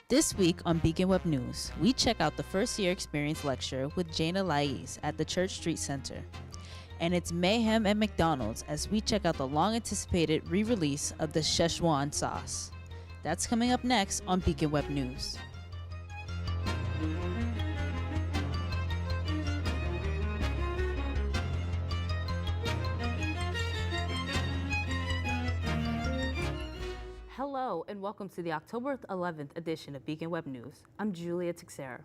This week on Beacon Web News, we check out the first year experience lecture with Jana Laiz at the Church Street Center. And it's mayhem at McDonald's as we check out the long anticipated re-release of the Szechuan sauce. That's coming up next on Beacon Web News. Hello and welcome to the October 11th edition of Beacon Web News. I'm Julia Teixeira.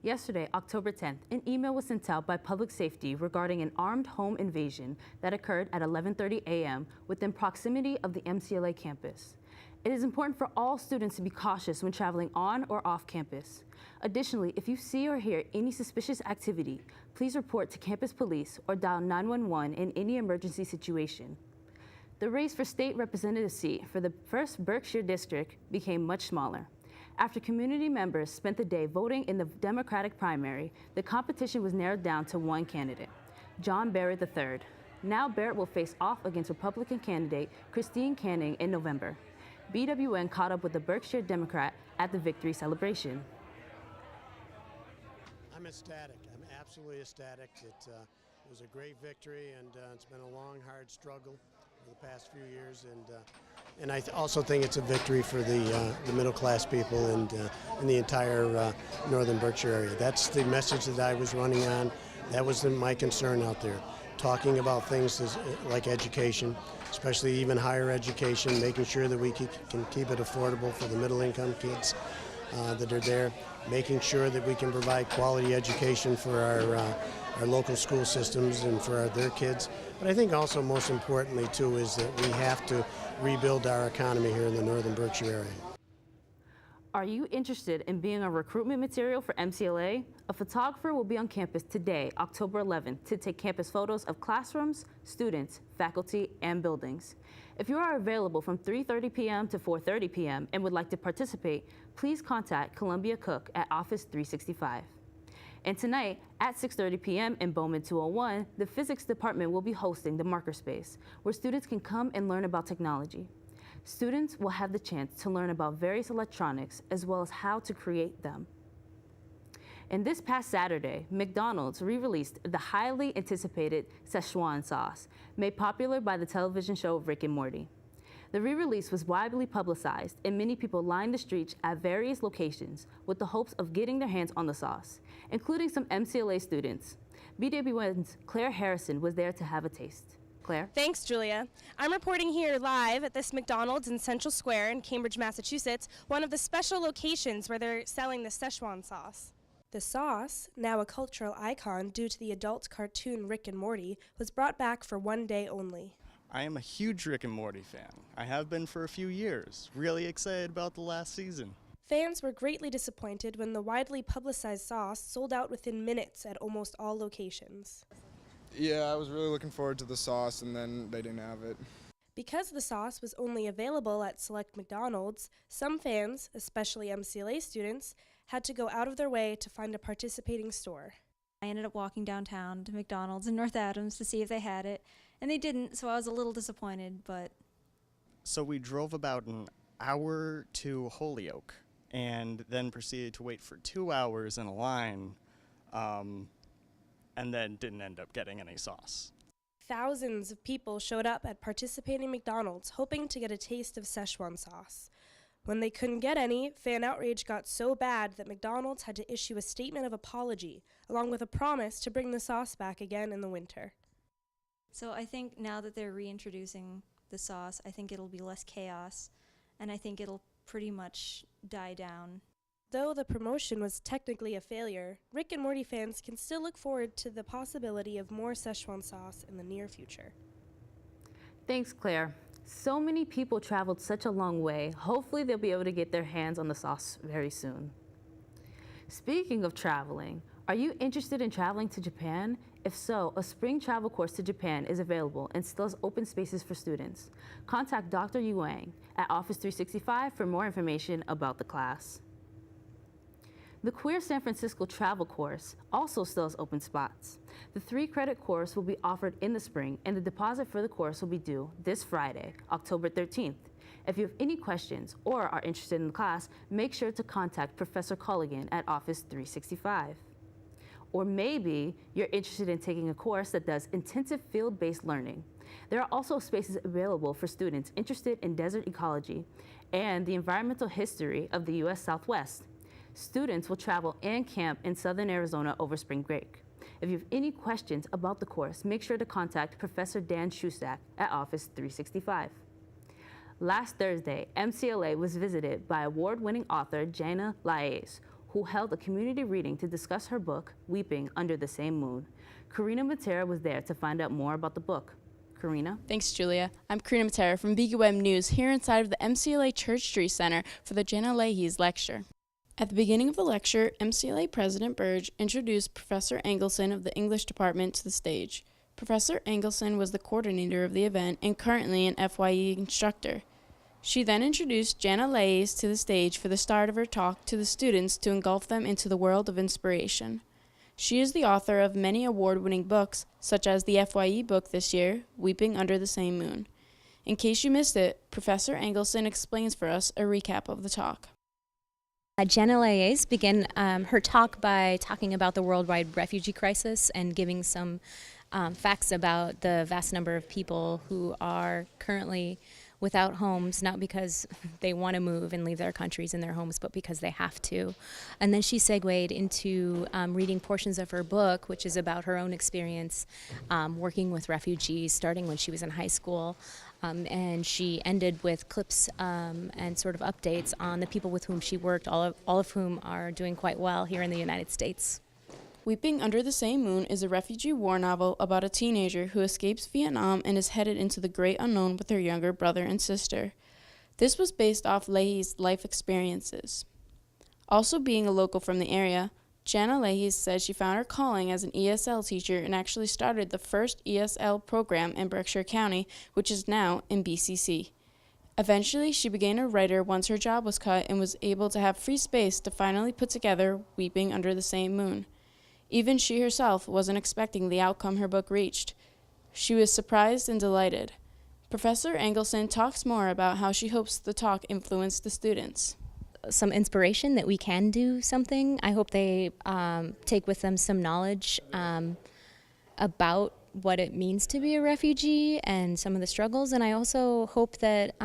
Yesterday, October 10th, an email was sent out by Public Safety regarding an armed home invasion that occurred at 11:30 a.m. within proximity of the MCLA campus. It is important for all students to be cautious when traveling on or off campus. Additionally, if you see or hear any suspicious activity, please report to campus police or dial 911 in any emergency situation. The race for state representative seat for the 1st Berkshire District became much smaller. After community members spent the day voting in the Democratic primary, the competition was narrowed down to one candidate, Barrett III. Now Barrett will face off against Republican candidate Christine Canning in November. BWN caught up with the Berkshire Democrat at the victory celebration. I'm ecstatic. I'm absolutely ecstatic. It was a great victory, and it's been a long, hard struggle the past few years, and I also think it's a victory for the middle-class people and in the entire northern Berkshire area. That's the message that I was running on. That was my concern out there, talking about things like education, especially even higher education, making sure that we can keep it affordable for the middle-income kids that are there, making sure that we can provide quality education for our local school systems and for their kids. But I think also most importantly too is that we have to rebuild our economy here in the northern Berkshire area. Are you interested in being a recruitment material for MCLA? A photographer will be on campus today, October 11th, to take campus photos of classrooms, students, faculty, and buildings. If you are available from 3:30 p.m. to 4:30 p.m. and would like to participate, please contact Columbia Cook at Office 365. And tonight, at 6:30 p.m. in Bowman 201, the physics department will be hosting the Marker Space, where students can come and learn about technology. Students will have the chance to learn about various electronics as well as how to create them. And this past Saturday, McDonald's re-released the highly anticipated Szechuan sauce, made popular by the television show Rick and Morty. The re-release was widely publicized, and many people lined the streets at various locations with the hopes of getting their hands on the sauce, including some MCLA students. BWN's Claire Harrison was there to have a taste. Claire? Thanks, Julia. I'm reporting here live at this McDonald's in Central Square in Cambridge, Massachusetts, one of the special locations where they're selling the Szechuan sauce. The sauce, now a cultural icon due to the adult cartoon Rick and Morty, was brought back for one day only. I am a huge Rick and Morty fan. I have been for a few years. Really excited about the last season. Fans were greatly disappointed when the widely publicized sauce sold out within minutes at almost all locations. Yeah, I was really looking forward to the sauce, and then they didn't have it. Because the sauce was only available at select McDonald's, some fans, especially MCLA students, had to go out of their way to find a participating store. I ended up walking downtown to McDonald's in North Adams to see if they had it, and they didn't, so I was a little disappointed, but... So we drove about an hour to Holyoke, and then proceeded to wait for 2 hours in a line, and then didn't end up getting any sauce. Thousands of people showed up at participating McDonald's hoping to get a taste of Szechuan sauce. When they couldn't get any, fan outrage got so bad that McDonald's had to issue a statement of apology, along with a promise to bring the sauce back again in the winter. So I think now that they're reintroducing the sauce, I think it'll be less chaos, and I think it'll pretty much die down. Though the promotion was technically a failure, Rick and Morty fans can still look forward to the possibility of more Szechuan sauce in the near future. Thanks, Claire. So many people traveled such a long way. Hopefully they'll be able to get their hands on the sauce very soon. Speaking of traveling, are you interested in traveling to Japan? If so, a spring travel course to Japan is available and still has open spaces for students. Contact Dr. Yuang at Office 365 for more information about the class. The Queer San Francisco Travel course also still has open spots. The 3-credit course will be offered in the spring, and the deposit for the course will be due this Friday, October 13th. If you have any questions or are interested in the class, make sure to contact Professor Culligan at Office 365. Or maybe you're interested in taking a course that does intensive field-based learning. There are also spaces available for students interested in desert ecology and the environmental history of the U.S. Southwest. Students will travel and camp in southern Arizona over spring break. If you have any questions about the course, make sure to contact Professor Dan Shusak at Office 365. Last Thursday, MCLA was visited by award-winning author Jana Laiz, who held a community reading to discuss her book, Weeping Under the Same Moon. Karina Matera was there to find out more about the book. Karina? Thanks, Julia. I'm Karina Matera from Beacon Web News here inside of the MCLA Church Street Center for the Jana Laiz lecture. At the beginning of the lecture, MCLA President Burge introduced Professor Engelson of the English Department to the stage. Professor Engelson was the coordinator of the event and currently an FYE instructor. She then introduced Jana Laiz to the stage for the start of her talk to the students to engulf them into the world of inspiration. She is the author of many award-winning books, such as the FYE book this year, Weeping Under the Same Moon. In case you missed it, Professor Engelson explains for us a recap of the talk. Jana Laiz began her talk by talking about the worldwide refugee crisis and giving some facts about the vast number of people who are currently without homes, not because they want to move and leave their countries and their homes, but because they have to. And then she segued into reading portions of her book, which is about her own experience working with refugees, starting when she was in high school. And she ended with clips and sort of updates on the people with whom she worked, all of whom are doing quite well here in the United States. Weeping Under the Same Moon is a refugee war novel about a teenager who escapes Vietnam and is headed into the great unknown with her younger brother and sister. This was based off Laiz's life experiences. Also being a local from the area, Jana Laiz says she found her calling as an ESL teacher and actually started the first ESL program in Berkshire County, which is now in BCC. Eventually, she became a writer once her job was cut and was able to have free space to finally put together Weeping Under the Same Moon. Even she herself wasn't expecting the outcome her book reached. She was surprised and delighted. Professor Engelson talks more about how she hopes the talk influenced the students. Some inspiration that we can do something. I hope they take with them some knowledge about what it means to be a refugee and some of the struggles. And I also hope that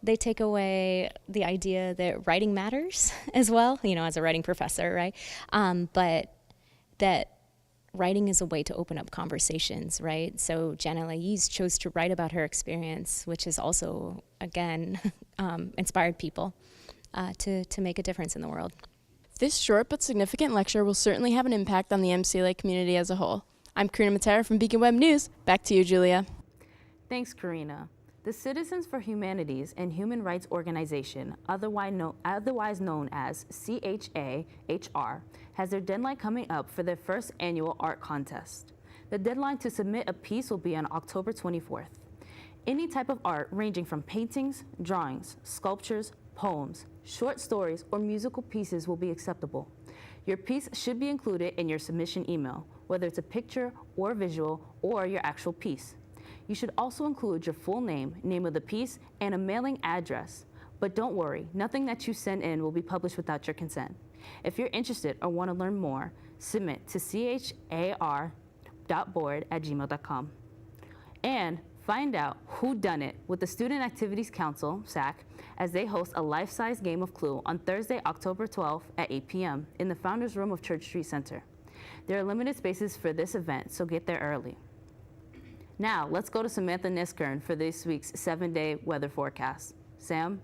they take away the idea that writing matters as well, as a writing professor, right? But that writing is a way to open up conversations, right? So Jana Laiz chose to write about her experience, which has also, again, inspired people to make a difference in the world. This short but significant lecture will certainly have an impact on the MCLA community as a whole. I'm Karina Matera from Beacon Web News. Back to you, Julia. Thanks, Karina. The Citizens for Humanities and Human Rights Organization, otherwise known as CHAHR, has their deadline coming up for their first annual art contest. The deadline to submit a piece will be on October 24th. Any type of art ranging from paintings, drawings, sculptures, poems, short stories, or musical pieces will be acceptable. Your piece should be included in your submission email, whether it's a picture or visual or your actual piece. You should also include your full name, name of the piece, and a mailing address. But don't worry, nothing that you send in will be published without your consent. If you're interested or want to learn more, submit to char.board@gmail.com. And find out who done it with the Student Activities Council, SAC, as they host a life-size game of Clue on Thursday, October 12th at 8 p.m. in the Founders Room of Church Street Center. There are limited spaces for this event, so get there early. Now, let's go to Samantha Niskern for this week's 7-day weather forecast. Sam?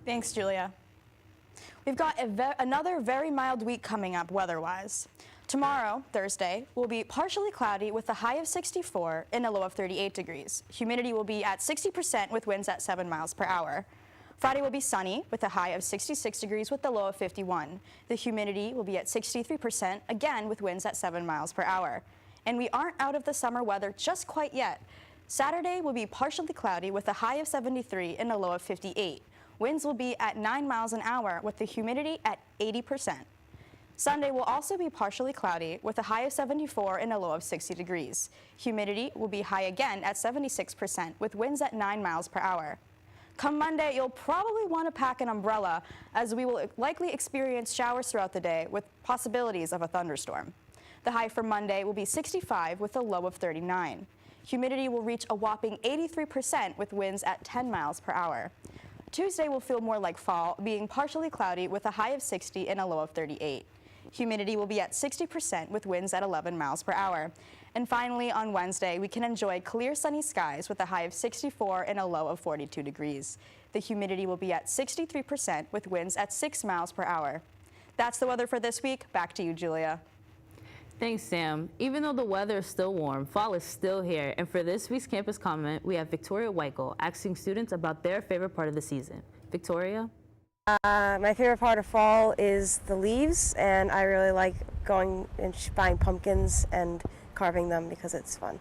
Thanks, Julia. We've got another very mild week coming up weather-wise. Tomorrow, Thursday, will be partially cloudy with a high of 64 and a low of 38 degrees. Humidity will be at 60% with winds at 7 miles per hour. Friday will be sunny with a high of 66 degrees with a low of 51. The humidity will be at 63%, again with winds at 7 miles per hour. And we aren't out of the summer weather just quite yet. Saturday will be partially cloudy with a high of 73 and a low of 58. Winds will be at 9 miles an hour with the humidity at 80%. Sunday will also be partially cloudy with a high of 74 and a low of 60 degrees. Humidity will be high again at 76% with winds at 9 miles per hour. Come Monday, you'll probably want to pack an umbrella as we will likely experience showers throughout the day with possibilities of a thunderstorm. The high for Monday will be 65 with a low of 39. Humidity will reach a whopping 83% with winds at 10 miles per hour. Tuesday will feel more like fall, being partially cloudy with a high of 60 and a low of 38. Humidity will be at 60% with winds at 11 miles per hour. And finally, on Wednesday, we can enjoy clear sunny skies with a high of 64 and a low of 42 degrees. The humidity will be at 63% with winds at 6 miles per hour. That's the weather for this week. Back to you, Julia. Thanks, Sam. Even though the weather is still warm, fall is still here. And for this week's campus comment, we have Victoria Weichel asking students about their favorite part of the season. Victoria? My favorite part of fall is the leaves, and I really like going and buying pumpkins and carving them because it's fun.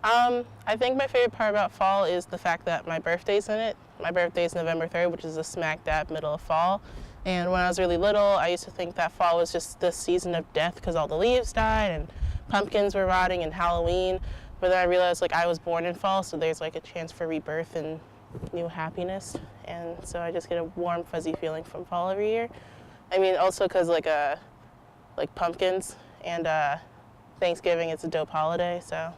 I think my favorite part about fall is the fact that my birthday's in it. My birthday's November 3rd, which is the smack dab middle of fall. And when I was really little, I used to think that fall was just the season of death because all the leaves died and pumpkins were rotting and Halloween. But then I realized I was born in fall, so there's a chance for rebirth and new happiness. And so I just get a warm, fuzzy feeling from fall every year. I mean, also because like pumpkins and Thanksgiving, it's a dope holiday, so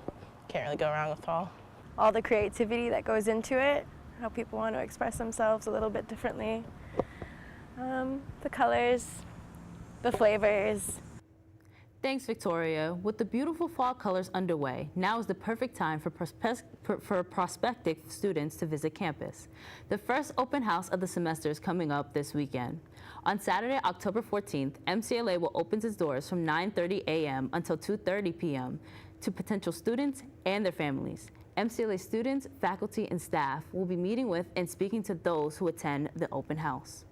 can't really go wrong with fall. All the creativity that goes into it, how people want to express themselves a little bit differently. The colors, the flavors. Thanks, Victoria. With the beautiful fall colors underway, now is the perfect time for prospective students to visit campus. The first open house of the semester is coming up this weekend. On Saturday, October 14th, MCLA will open its doors from 9:30 a.m. until 2:30 p.m. to potential students and their families. MCLA students, faculty, and staff will be meeting with and speaking to those who attend the open house.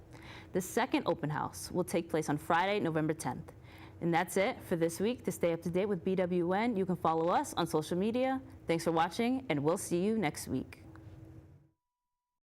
The second open house will take place on Friday, November 10th. And that's it for this week. To stay up to date with BWN, you can follow us on social media. Thanks for watching, and we'll see you next week.